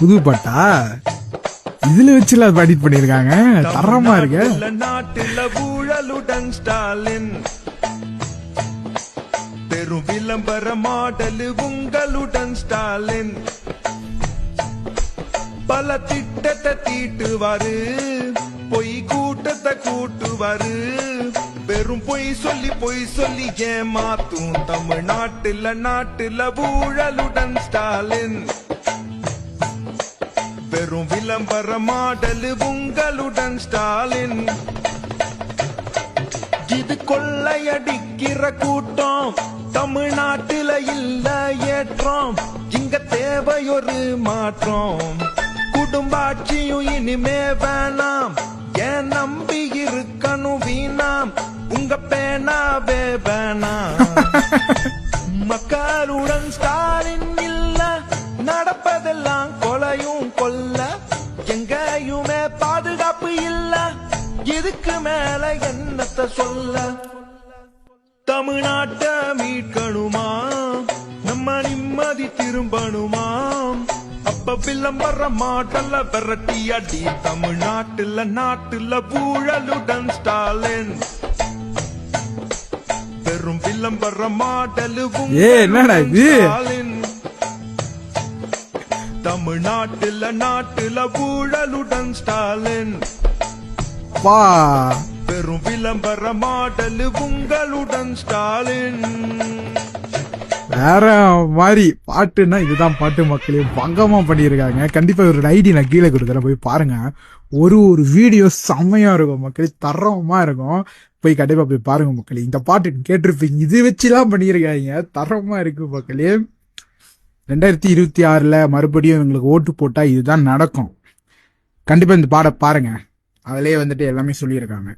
புது பாட்டா இதுல வச்சுல எடிட் பண்ணிருக்காங்க. தரமா இருக்கு. நாட்டில் ஊழலுடன் ஸ்டாலின் பெரும் விளம்பர மாடல் உங்களுடன் ஸ்டாலின் பல திட்டத்தை தீட்டுவாரு பொய் கூட்டத்தை கூட்டுவாரு வெறும் பொய் சொல்லி ஏமாத்தும் தமிழ்நாட்டுல ஊழலுடன் ஸ்டாலின் வெறும் விளம்பர மாடல் உங்களுடன் ஸ்டாலின் இது கொள்ளையடிக்கிற கூட்டம் தமிழ்நாட்டில இல்ல ஏற்றம் இங்க தேவையொரு மாற்றம் குடும்பாட்சியும் இனிமே வேணாம் ஏன் நம்பி இருக்கணும் வீணாம் உங்க பேனாவே வேணாம் மக்களுடன் ஸ்டாலின் இல்ல நடப்பதெல்லாம் கொலையும் கொல்ல எங்கேயுமே பாதுகாப்பு இல்ல இதுக்கு மேல என்னத்த சொல்ல தமிழ்நாட்டை மீட்கணுமா நம்ம நிம்மதி திரும்பணுமா அப்ப விளம்பர மாடல்ல விரட்டி அடி தமிழ்நாட்டுல ஊழலுடன் ஸ்டாலின் பெரும் விளம்பர மாடல் ஸ்டாலின் தமிழ்நாட்டுல ஊழலுடன் ஸ்டாலின் பெரும் விளம்பர மாடல் உங்களுடன் ஸ்டாலின். வேற மாதிரி பாட்டுன்னா இதுதான் பாட்டு மக்களே. பங்கமா பண்ணியிருக்காங்க. கண்டிப்பா ஒரு ஐடி நான் கீழே கொடுக்குறேன், போய் பாருங்க. ஒரு வீடியோ செம்மையா இருக்கும் மக்களே, தரமா இருக்கும். போய் கண்டிப்பா போய் பாருங்க மக்களே. இந்த பாட்டு கேட்டிருப்பீங்க, இது வச்சுதான் பண்ணியிருக்காங்க. தரமா இருக்கு மக்களே. 2026 மறுபடியும் எங்களுக்கு ஓட்டு போட்டா இதுதான் நடக்கும். கண்டிப்பா இந்த பாட பாருங்க, அதுலயே வந்துட்டு எல்லாமே சொல்லியிருக்காங்க.